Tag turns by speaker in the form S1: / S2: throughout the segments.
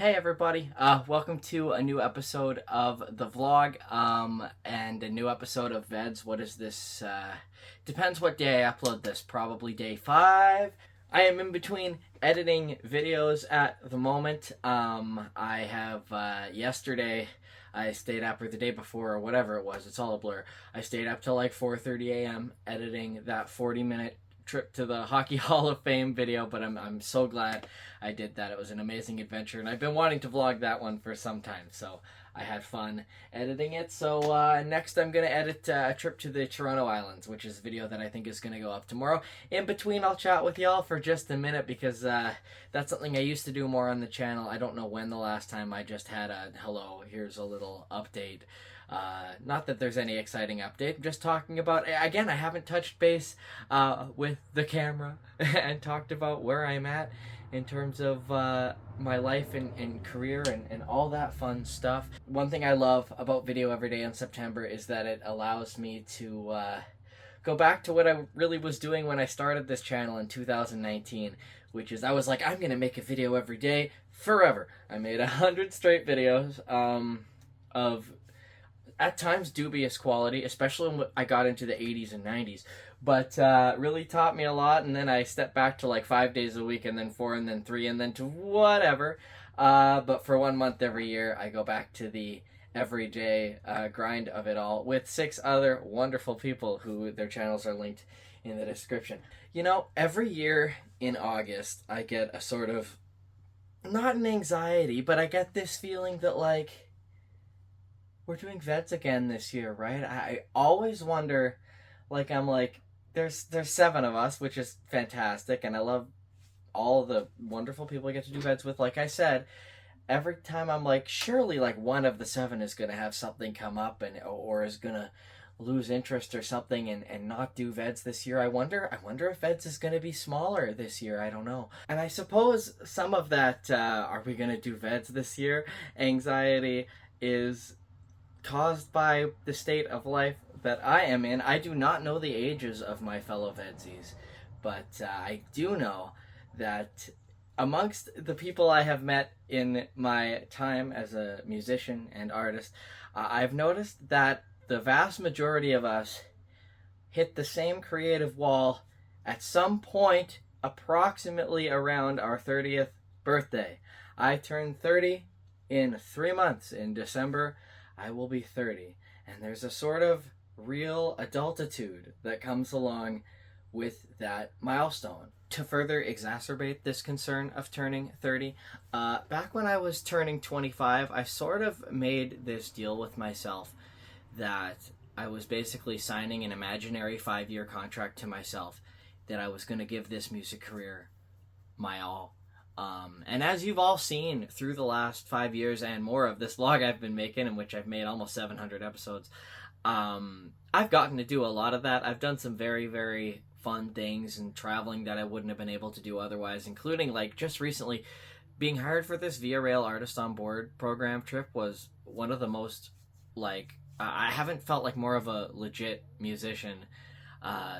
S1: Hey everybody, welcome to a new episode of the vlog, and a new episode of VEDS. What is this, depends what day I upload this, probably day 5. I am in between editing videos at the moment. I have, yesterday, I stayed up, or the day before, or whatever it was, it's all a blur. I stayed up till like 4:30 a.m. editing that 40-minute trip to the Hockey Hall of Fame video, but I'm so glad I did that. It was an amazing adventure, and I've been wanting to vlog that one for some time, so I had fun editing it. So next I'm going to edit a trip to the Toronto Islands, which is a video that I think is going to go up tomorrow. In between, I'll chat with y'all for just a minute, because that's something I used to do more on the channel. I don't know when the last time I just had a hello, here's a little update. Not that there's any exciting update. I'm just talking about, again, I haven't touched base with the camera and talked about where I'm at in terms of my life and career and all that fun stuff. One thing I love about Video Every Day in September is that it allows me to go back to what I really was doing when I started this channel in 2019, which is I was like, I'm going to make a video every day forever. I made 100 straight videos of at times dubious quality, especially when I got into the 80s and 90s, but really taught me a lot. And then I stepped back to like 5 days a week, and then 4, and then 3, and then to whatever. But for 1 month every year, I go back to the everyday grind of it all with 6 other wonderful people who their channels are linked in the description. You know, every year in August, I get a sort of, not an anxiety, but I get this feeling that like, we're doing VEDS again this year, right? I always wonder, like, I'm like, there's 7 of us, which is fantastic, and I love all the wonderful people I get to do VEDS with. Like I said, every time I'm like, surely like one of the 7 is gonna have something come up or is gonna lose interest or something and not do VEDS this year. I wonder if VEDS is gonna be smaller this year. I don't know. And I suppose some of that are we gonna do VEDS this year anxiety is caused by the state of life that I am in. I do not know the ages of my fellow VEDSies, but I do know that amongst the people I have met in my time as a musician and artist, I've noticed that the vast majority of us hit the same creative wall at some point approximately around our 30th birthday. I turned 30 in 3 months. In December, I will be 30, and there's a sort of real adultitude that comes along with that milestone. To further exacerbate this concern of turning 30, back when I was turning 25, I sort of made this deal with myself that I was basically signing an imaginary 5-year contract to myself that I was going to give this music career my all. And as you've all seen through the last 5 years and more of this vlog I've been making, in which I've made almost 700 episodes, I've gotten to do a lot of that. I've done some very, very fun things and traveling that I wouldn't have been able to do otherwise, including, like, just recently being hired for this Via Rail Artist on Board program trip was one of the most, like, I haven't felt like more of a legit musician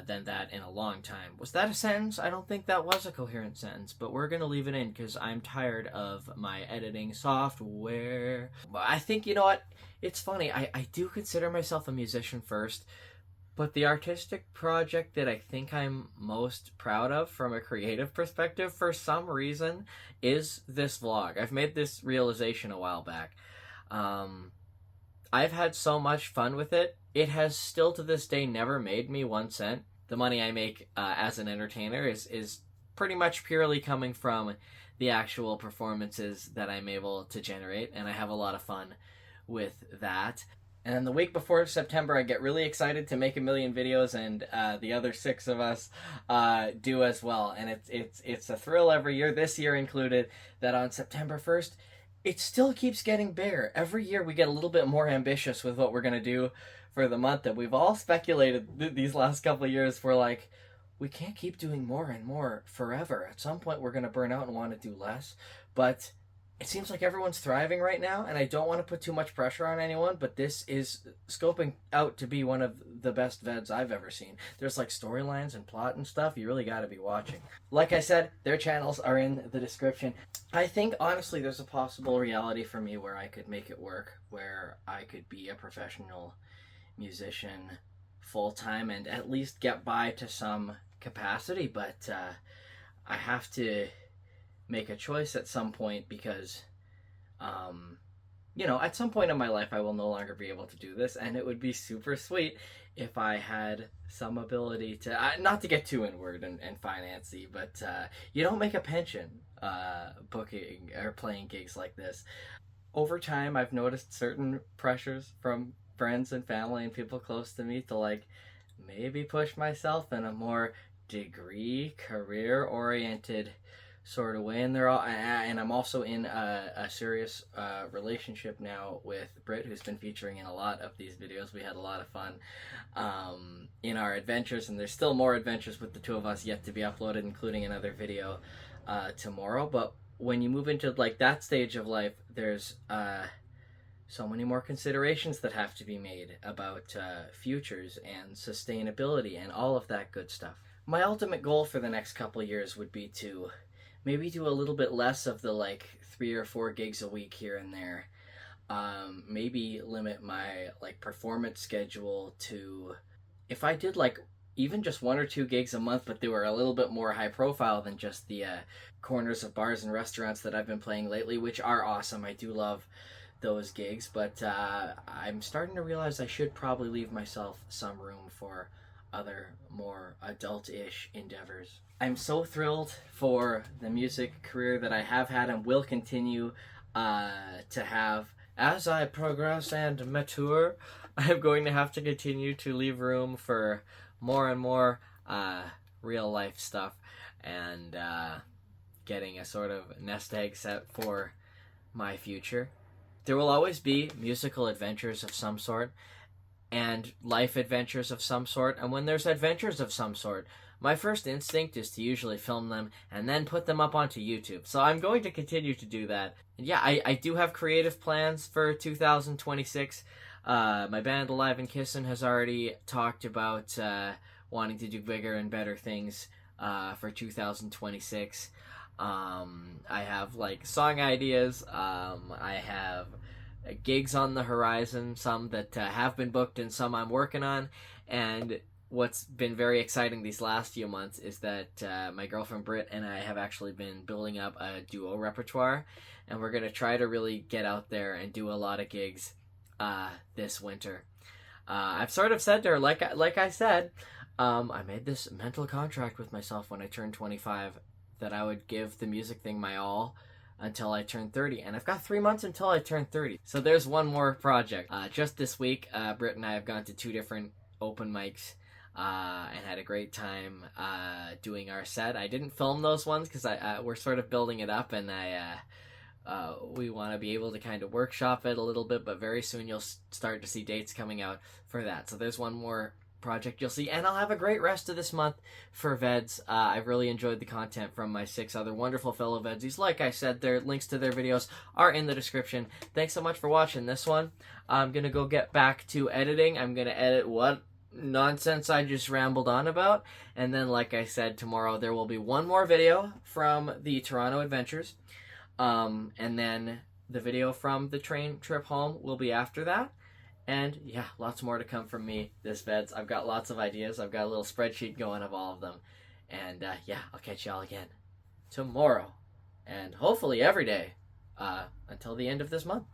S1: than that in a long time. Was that a sentence? I don't think that was a coherent sentence, but we're going to leave it in because I'm tired of my editing software. I think, you know what? It's funny. I do consider myself a musician first, but the artistic project that I think I'm most proud of from a creative perspective, for some reason, is this vlog. I've made this realization a while back. I've had so much fun with it. It has still to this day never made me 1 cent. The money I make as an entertainer is pretty much purely coming from the actual performances that I'm able to generate, and I have a lot of fun with that. And then the week before September, I get really excited to make 1 million videos, and the other 6 of us do as well. And it's a thrill every year, this year included, that on September 1st, it still keeps getting bigger. Every year we get a little bit more ambitious with what we're going to do for the month, and we've all speculated these last couple of years. We're like, we can't keep doing more and more forever. At some point we're going to burn out and want to do less. But it seems like everyone's thriving right now, and I don't want to put too much pressure on anyone, but this is scoping out to be one of the best VEDs I've ever seen. There's like storylines and plot and stuff. You really got to be watching. Like I said, their channels are in the description. I think, honestly, there's a possible reality for me where I could make it work, where I could be a professional musician full-time and at least get by to some capacity, but I have to make a choice at some point because at some point in my life I will no longer be able to do this, and it would be super sweet if I had some ability to not to get too inward and financy, but you don't make a pension booking or playing gigs like this. Over time I've noticed certain pressures from friends and family and people close to me to like maybe push myself in a more degree career oriented sort of way, and I'm also in a serious relationship now with Britt, who's been featuring in a lot of these videos. We had a lot of fun in our adventures, and there's still more adventures with the two of us yet to be uploaded, including another video tomorrow. But when you move into like that stage of life, there's so many more considerations that have to be made about futures and sustainability and all of that good stuff. My ultimate goal for the next couple of years would be to maybe do a little bit less of the like 3 or 4 gigs a week here and there. Maybe limit my like performance schedule to, if I did like even just 1 or 2 gigs a month, but they were a little bit more high profile than just the corners of bars and restaurants that I've been playing lately, which are awesome. I do love those gigs, but I'm starting to realize I should probably leave myself some room for other more adult-ish endeavors. I'm so thrilled for the music career that I have had and will continue to have. As I progress and mature, I'm going to have to continue to leave room for more and more real life stuff, and getting a sort of nest egg set for my future. There will always be musical adventures of some sort and life adventures of some sort, and when there's adventures of some sort, my first instinct is to usually film them and then put them up onto YouTube. So I'm going to continue to do that. And yeah, I do have creative plans for 2026. My band Alive and Kissin' has already talked about wanting to do bigger and better things for 2026. I have like song ideas. I have gigs on the horizon, some that have been booked and some I'm working on. And what's been very exciting these last few months is that my girlfriend Britt and I have actually been building up a duo repertoire, and we're going to try to really get out there and do a lot of gigs this winter. I've sort of said to her, like I said, I made this mental contract with myself when I turned 25 that I would give the music thing my all until I turn 30, and I've got 3 months until I turn 30. So there's one more project. Just this week, Britt and I have gone to 2 different open mics and had a great time doing our set. I didn't film those ones because we're sort of building it up, and we want to be able to kind of workshop it a little bit, but very soon you'll start to see dates coming out for that. So there's one more project you'll see, and I'll have a great rest of this month for VEDS. I've really enjoyed the content from my 6 other wonderful fellow VEDSies. Like I said, their links to their videos are in the description. Thanks so much for watching this one. I'm gonna go get back to editing. I'm gonna edit what nonsense I just rambled on about, and then like I said, tomorrow there will be one more video from the Toronto Adventures, and then the video from the train trip home will be after that. And yeah, lots more to come from me this VEDS. I've got lots of ideas. I've got a little spreadsheet going of all of them. And yeah, I'll catch y'all again tomorrow. And hopefully every day until the end of this month.